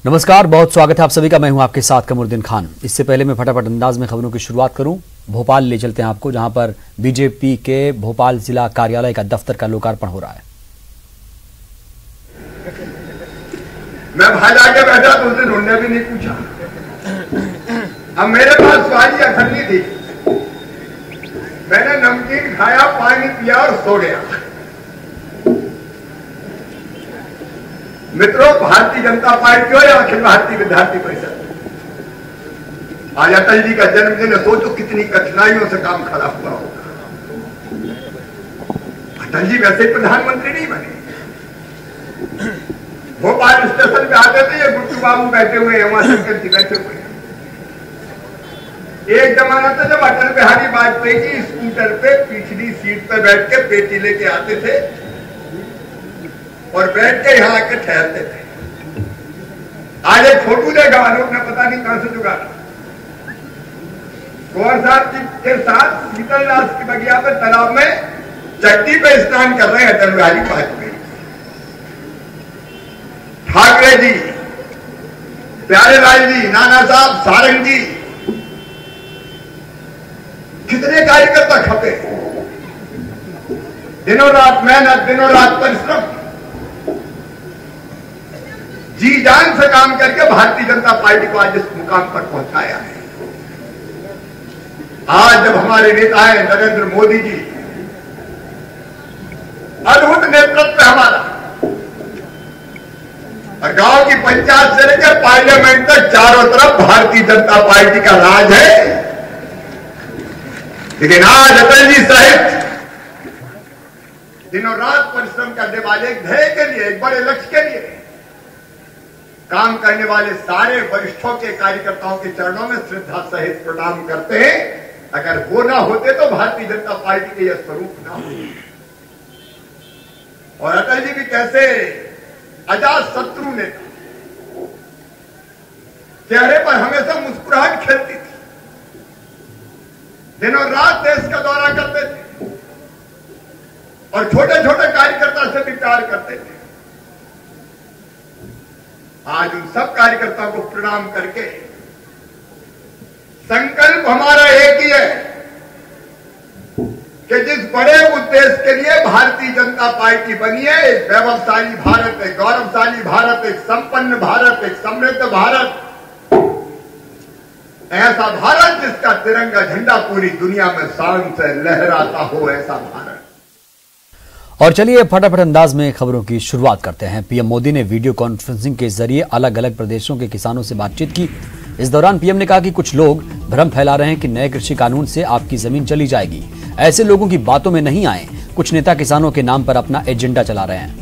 नमस्कार, बहुत स्वागत है आप सभी का। मैं हूं आपके साथ कमरुद्दीन खान। इससे पहले मैं फटाफट अंदाज में खबरों की शुरुआत करूं। भोपाल ले चलते हैं आपको, जहां पर बीजेपी के भोपाल जिला कार्यालय का दफ्तर का लोकार्पण हो रहा है। मैं बाहर आके बैठा तो उसने ढूंढने भी नहीं पूछा। अब मेरे पास सवारी अखंडी थी, मैंने नमकीन खाया, पानी पिया और सो गया। मित्रों, भारतीय जनता पार्टी हो या अखिल भारतीय विद्यार्थी परिषद, आज अटल जी का जन्मदिन है। सोचो कितनी कठिनाइयों से काम खड़ा हुआ होगा। अटल जी वैसे प्रधानमंत्री नहीं बने। भोपाल स्टेशन पे आते थे, ये गुट्टू बाबू बैठे हुए हैं, वहां शंकर जी बैठे हुए हैं। एक जमाना था जब अटल बिहारी वाजपेयी जी स्कूटर पे पिछली सीट पे बैठ के पेटी लेके आते थे और बैठ के यहाँ आके ठहरते थे। आज एक फोटो देखा, लोग ने पता नहीं कहां से जुगाड़ा। कुंवर साहब जी के साथ शीतलदास की बगिया पे तालाब में चट्टी पे स्नान कर रहे हैं अटल बिहारी वाजपेयी। ठाकरे जी, प्यारेलाल जी, नाना साहब, सारंग जी, कितने कार्यकर्ता खपे। दिनों रात मेहनत, दिनों रात परिश्रम, जी जान से काम करके भारतीय जनता पार्टी को आज इस मुकाम पर पहुंचाया है। आज जब हमारे नेता है नरेंद्र मोदी जी, अद्भुत नेतृत्व है हमारा, और गांव की पंचायत से लेकर पार्लियामेंट तक चारों तरफ भारतीय जनता पार्टी का राज है। लेकिन आज अटल जी सहित दिनों रात परिश्रम करने वाले एक ध्येय के लिए, एक बड़े लक्ष्य के लिए काम करने वाले सारे वरिष्ठों के कार्यकर्ताओं के चरणों में श्रद्धा सहित प्रणाम करते हैं। अगर वो ना होते तो भारतीय जनता पार्टी के यह स्वरूप ना होते। और अटल जी भी कैसे अजात शत्रु नेता, चेहरे पर हमेशा मुस्कुराहट खिलती थी, दिनों रात देश का दौरा करते थे और छोटे छोटे कार्यकर्ता से भी प्यार करते थे। आज उन सब कार्यकर्ताओं को प्रणाम करके संकल्प हमारा एक ही है कि जिस बड़े उद्देश्य के लिए भारतीय जनता पार्टी बनी है, एक वैभवशाली भारत, एक गौरवशाली भारत, एक संपन्न भारत, एक समृद्ध भारत, ऐसा भारत जिसका तिरंगा झंडा पूरी दुनिया में शान से लहराता हो, ऐसा भारत। और चलिए फटाफट अंदाज में खबरों की शुरुआत करते हैं। पीएम मोदी ने वीडियो कॉन्फ्रेंसिंग के जरिए अलग अलग प्रदेशों के किसानों से बातचीत की। इस दौरान पीएम ने कहा कि कुछ लोग भ्रम फैला रहे हैं कि नए कृषि कानून से आपकी जमीन चली जाएगी। ऐसे लोगों की बातों में नहीं आए। कुछ नेता किसानों के नाम पर अपना एजेंडा चला रहे हैं।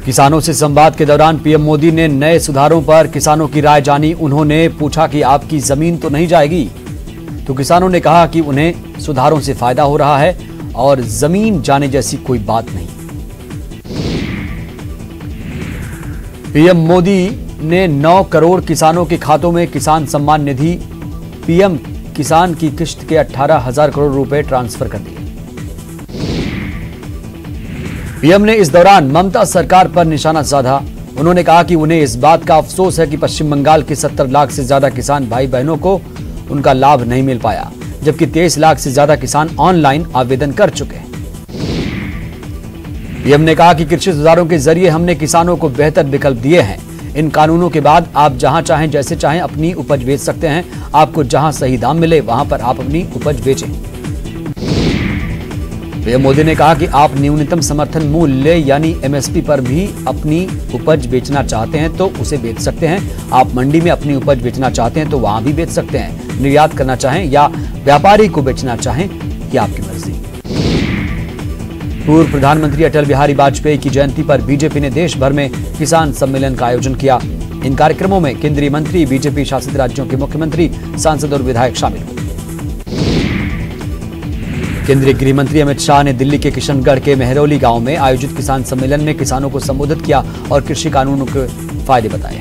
किसानों से संवाद के दौरान पीएम मोदी ने नए सुधारों पर किसानों की राय जानी। उन्होंने पूछा कि आपकी जमीन तो नहीं जाएगी, तो किसानों ने कहा कि उन्हें सुधारों से फायदा हो रहा है और जमीन जाने जैसी कोई बात नहीं। पीएम मोदी ने 9 करोड़ किसानों के खातों में किसान सम्मान निधि पीएम किसान की किश्त के 18,000 करोड़ रुपए ट्रांसफर कर दिए। पीएम ने इस दौरान ममता सरकार पर निशाना साधा। उन्होंने कहा कि उन्हें इस बात का अफसोस है कि पश्चिम बंगाल के 70 लाख से ज्यादा किसान भाई बहनों को उनका लाभ नहीं मिल पाया, जबकि 23 लाख से ज्यादा किसान ऑनलाइन आवेदन कर चुके हैं। पीएम ने कहा कि कृषि सुधारों के जरिए हमने किसानों को बेहतर विकल्प दिए हैं। इन कानूनों के बाद आप जहां चाहें जैसे चाहें अपनी उपज बेच सकते हैं। आपको जहां सही दाम मिले वहां पर आप अपनी उपज बेचें। पीएम मोदी ने कहा कि आप न्यूनतम समर्थन मूल्य यानी एमएसपी पर भी अपनी उपज बेचना चाहते हैं तो उसे बेच सकते हैं। आप मंडी में अपनी उपज बेचना चाहते हैं तो वहां भी बेच सकते हैं। निर्यात करना चाहें या व्यापारी को बेचना चाहें, यह आपकी मर्जी। पूर्व प्रधानमंत्री अटल बिहारी वाजपेयी की जयंती पर बीजेपी ने देश भर में किसान सम्मेलन का आयोजन किया। इन कार्यक्रमों में केंद्रीय मंत्री, बीजेपी शासित राज्यों के मुख्यमंत्री, सांसद और विधायक शामिल हुए। केंद्रीय गृह मंत्री अमित शाह ने दिल्ली के किशनगढ़ के मेहरौली गांव में आयोजित किसान सम्मेलन में किसानों को संबोधित किया और कृषि कानूनों के फायदे बताए।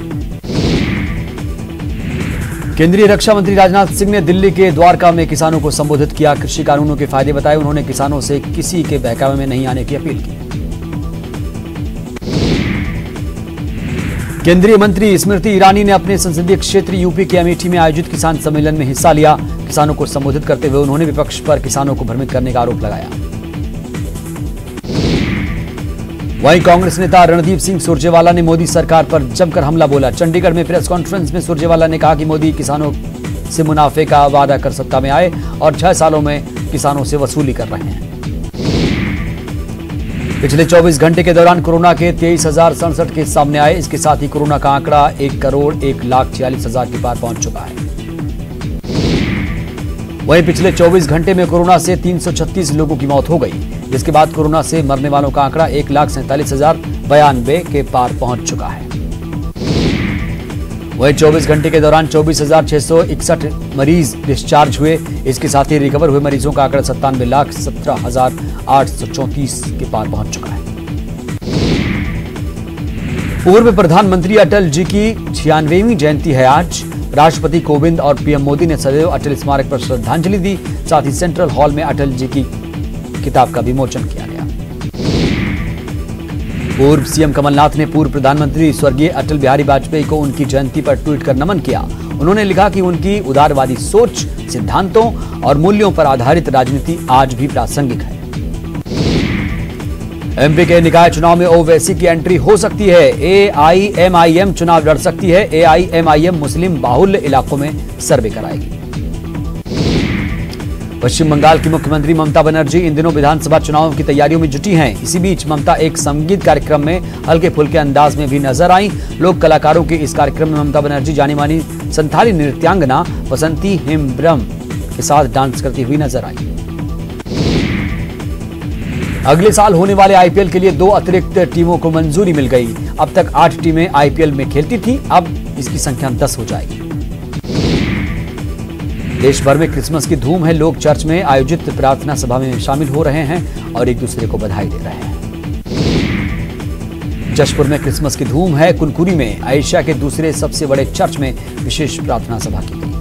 केंद्रीय रक्षा मंत्री राजनाथ सिंह ने दिल्ली के द्वारका में किसानों को संबोधित किया, कृषि कानूनों के फायदे बताए। उन्होंने किसानों से किसी के बहकावे में नहीं आने की अपील की। केंद्रीय मंत्री स्मृति ईरानी ने अपने संसदीय क्षेत्र यूपी के अमेठी में आयोजित किसान सम्मेलन में हिस्सा लिया। किसानों को संबोधित करते हुए उन्होंने विपक्ष पर किसानों को भ्रमित करने का आरोप लगाया। वहीं कांग्रेस नेता रणदीप सिंह सुरजेवाला ने मोदी सरकार पर जमकर हमला बोला। चंडीगढ़ में प्रेस कॉन्फ्रेंस में सुरजेवाला ने कहा कि मोदी किसानों से मुनाफे का वादा कर सत्ता में आए और 6 सालों में किसानों से वसूली कर रहे हैं। पिछले 24 घंटे के दौरान कोरोना के 23,067 केस सामने आए। इसके साथ ही कोरोना का आंकड़ा 1,01,46,000 के पार पहुंच चुका है। वहीं पिछले 24 घंटे में कोरोना से 336 लोगों की मौत हो गई, जिसके बाद कोरोना से मरने वालों का आंकड़ा 1,47,092 के पार पहुंच चुका है। वहीं 24 घंटे के दौरान 24,661 मरीज डिस्चार्ज हुए। इसके साथ ही रिकवर हुए मरीजों का आंकड़ा 97,17,834 के पार पहुंच चुका है। पूर्व प्रधानमंत्री अटल जी की 96वीं जयंती है आज। राष्ट्रपति कोविंद और पीएम मोदी ने सदैव अटल स्मारक पर श्रद्धांजलि दी। साथ ही सेंट्रल हॉल में अटल जी की किताब का विमोचन किया गया। पूर्व सीएम कमलनाथ ने पूर्व प्रधानमंत्री स्वर्गीय अटल बिहारी वाजपेयी को उनकी जयंती पर ट्वीट कर नमन किया। उन्होंने लिखा कि उनकी उदारवादी सोच, सिद्धांतों और मूल्यों पर आधारित राजनीति आज भी प्रासंगिक है। एमपी के निकाय चुनाव में ओवैसी की एंट्री हो सकती है। एआईएमआईएम चुनाव लड़ सकती है। एआईएमआईएम मुस्लिम बाहुल्य इलाकों में सर्वे कराएगी। पश्चिम बंगाल की मुख्यमंत्री ममता बनर्जी इन दिनों विधानसभा चुनावों की तैयारियों में जुटी हैं। इसी बीच ममता एक संगीत कार्यक्रम में हल्के फुल्के अंदाज में भी नजर आई। लोक कलाकारों के इस कार्यक्रम में ममता बनर्जी जानी मानी संथाली नृत्यांगना बसंती हेम्ब्रम के साथ डांस करती हुई नजर आई। अगले साल होने वाले आईपीएल के लिए 2 अतिरिक्त टीमों को मंजूरी मिल गई। अब तक 8 टीमें आईपीएल में खेलती थी, अब इसकी संख्या 10 हो जाएगी। देश भर में क्रिसमस की धूम है। लोग चर्च में आयोजित प्रार्थना सभा में शामिल हो रहे हैं और एक दूसरे को बधाई दे रहे हैं। जशपुर में क्रिसमस की धूम है। कुनकुरी में एशिया के दूसरे सबसे बड़े चर्च में विशेष प्रार्थना सभा की गई।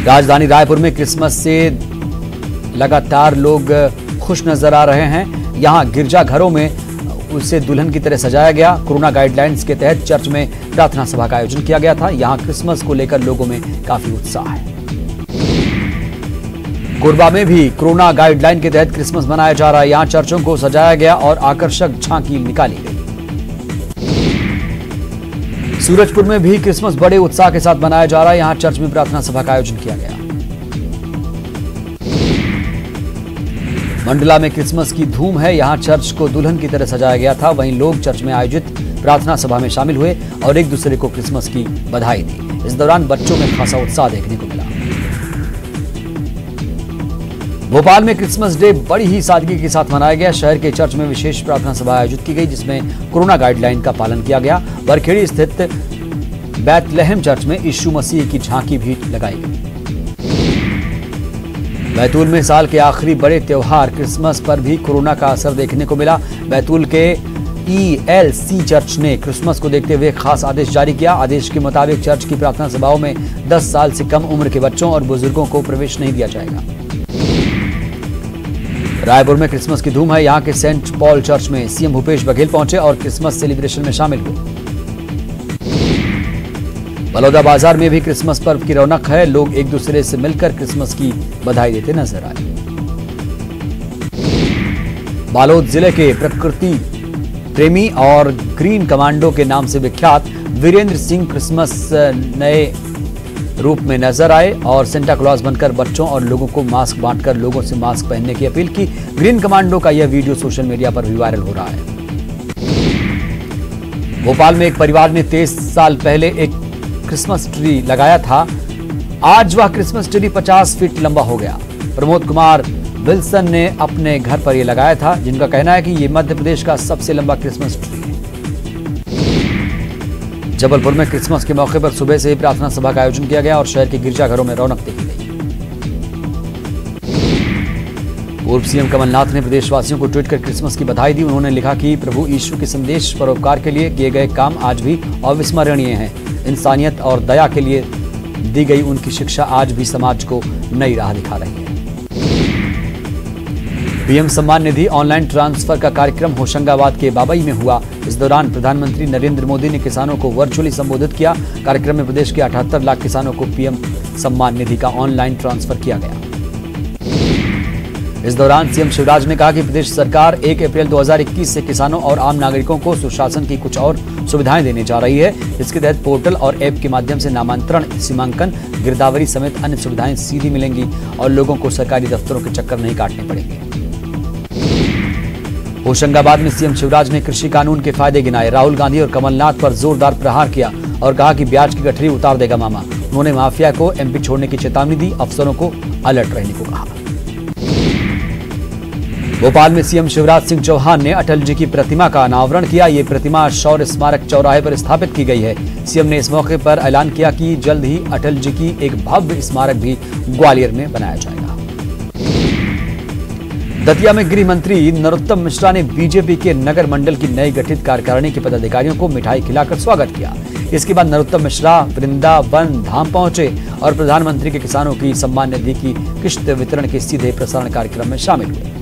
राजधानी रायपुर में क्रिसमस से लगातार लोग खुश नजर आ रहे हैं। यहां गिरजाघरों में उसे दुल्हन की तरह सजाया गया। कोरोना गाइडलाइंस के तहत चर्च में प्रार्थना सभा का आयोजन किया गया था। यहां क्रिसमस को लेकर लोगों में काफी उत्साह है। कोरबा में भी कोरोना गाइडलाइन के तहत क्रिसमस मनाया जा रहा है। यहां चर्चों को सजाया गया और आकर्षक झांकी निकाली गई। सूरजपुर में भी क्रिसमस बड़े उत्साह के साथ मनाया जा रहा है। यहां चर्च में प्रार्थना सभा का आयोजन किया गया। मंडला में क्रिसमस की धूम है। यहां चर्च को दुल्हन की तरह सजाया गया था। वहीं लोग चर्च में आयोजित प्रार्थना सभा में शामिल हुए और एक दूसरे को क्रिसमस की बधाई दी। इस दौरान बच्चों में खासा उत्साह देखने को मिला। भोपाल में क्रिसमस डे बड़ी ही सादगी के साथ मनाया गया। शहर के चर्च में विशेष प्रार्थना सभा आयोजित की गई, जिसमें कोरोना गाइडलाइन का पालन किया गया। बरखेड़ी स्थित बैतलहम चर्च में यीशु मसीह की झांकी भी लगाई गई। बैतूल में साल के आखिरी बड़े त्योहार क्रिसमस पर भी कोरोना का असर देखने को मिला। बैतूल के ELC चर्च ने क्रिसमस को देखते हुए खास आदेश जारी किया। आदेश के मुताबिक चर्च की प्रार्थना सभाओं में 10 साल से कम उम्र के बच्चों और बुजुर्गों को प्रवेश नहीं दिया जाएगा। रायपुर में क्रिसमस की धूम है। यहां के सेंट पॉल चर्च में सीएम भूपेश बघेल पहुंचे और क्रिसमस सेलिब्रेशन में शामिल हुए। बलौदा बाजार में भी क्रिसमस पर्व की रौनक है। लोग एक दूसरे से मिलकर क्रिसमस की बधाई देते नजर आए। बालोद जिले के प्रकृति प्रेमी और ग्रीन कमांडो के नाम से विख्यात वीरेंद्र सिंह क्रिसमस नए रूप में नजर आए और सेंटा क्लॉज बनकर बच्चों और लोगों को मास्क बांटकर लोगों से मास्क पहनने की अपील की। ग्रीन कमांडो का यह वीडियो सोशल मीडिया पर भी वायरल हो रहा है। भोपाल में एक परिवार ने 23 साल पहले एक क्रिसमस ट्री लगाया था। आज वह क्रिसमस ट्री 50 फीट लंबा हो गया। प्रमोद कुमार विल्सन ने अपने घर पर यह लगाया था, जिनका कहना है कि यह मध्य प्रदेश का सबसे लंबा क्रिसमस ट्री है। जबलपुर में क्रिसमस के मौके पर सुबह से ही प्रार्थना सभा का आयोजन किया गया और शहर के गिरजाघरों में रौनक देखी गई। पूर्व सीएम कमलनाथ ने प्रदेशवासियों को ट्वीट कर क्रिसमस की बधाई दी। उन्होंने लिखा कि प्रभु यीशु के संदेश परोपकार के लिए किए गए काम आज भी अविस्मरणीय हैं। इंसानियत और दया के लिए दी गई उनकी शिक्षा आज भी समाज को नई राह दिखा रही है। PM Samman Nidhi online transfer का कार्यक्रम होशंगाबाद के बाबई में हुआ। इस दौरान प्रधानमंत्री नरेंद्र मोदी ने किसानों को वर्चुअली संबोधित किया। कार्यक्रम में प्रदेश के 78 लाख किसानों को पीएम सम्मान निधि का ऑनलाइन ट्रांसफर किया गया। इस दौरान सीएम शिवराज ने कहा कि प्रदेश सरकार 1 अप्रैल 2021 से किसानों और आम नागरिकों को सुशासन की कुछ और सुविधाएं देने जा रही है। इसके तहत पोर्टल और ऐप के माध्यम से नामांतरण, सीमांकन, गिरदावरी समेत अन्य सुविधाएं सीधी मिलेंगी और लोगों को सरकारी दफ्तरों के चक्कर नहीं काटने पड़ेंगे। होशंगाबाद में सीएम शिवराज ने कृषि कानून के फायदे गिनाए। राहुल गांधी और कमलनाथ पर जोरदार प्रहार किया और कहा कि ब्याज की गठरी उतार देगा मामा। उन्होंने माफिया को एमपी छोड़ने की चेतावनी दी, अफसरों को अलर्ट रहने को कहा। भोपाल में सीएम शिवराज सिंह चौहान ने अटल जी की प्रतिमा का अनावरण किया। ये प्रतिमा शौर्य स्मारक चौराहे पर स्थापित की गई है। सीएम ने इस मौके पर ऐलान किया कि जल्द ही अटल जी की एक भव्य स्मारक भी ग्वालियर में बनाया जाएगा। दतिया में गृह मंत्री नरोत्तम मिश्रा ने बीजेपी के नगर मंडल की नई गठित कार्यकारिणी के पदाधिकारियों को मिठाई खिलाकर स्वागत किया। इसके बाद नरोत्तम मिश्रा वृंदावन धाम पहुंचे और प्रधानमंत्री के किसानों की सम्मान निधि की किश्त वितरण के सीधे प्रसारण कार्यक्रम में शामिल हुए।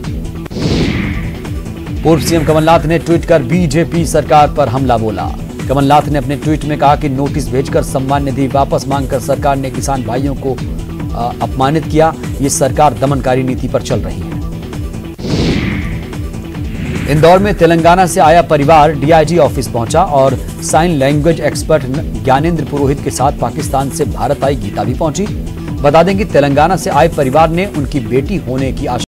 पूर्व सीएम कमलनाथ ने ट्वीट कर बीजेपी सरकार पर हमला बोला। कमलनाथ ने अपने ट्वीट में कहा कि नोटिस भेजकर सम्मान निधि वापस मांगकर सरकार ने किसान भाइयों को अपमानित किया। ये सरकार दमनकारी नीति पर चल रही है। इंदौर में तेलंगाना से आया परिवार डीआईजी ऑफिस पहुंचा और साइन लैंग्वेज एक्सपर्ट ज्ञानेंद्र पुरोहित के साथ पाकिस्तान से भारत आई गीता भी पहुंची। बता दें कि तेलंगाना से आए परिवार ने उनकी बेटी होने की आशा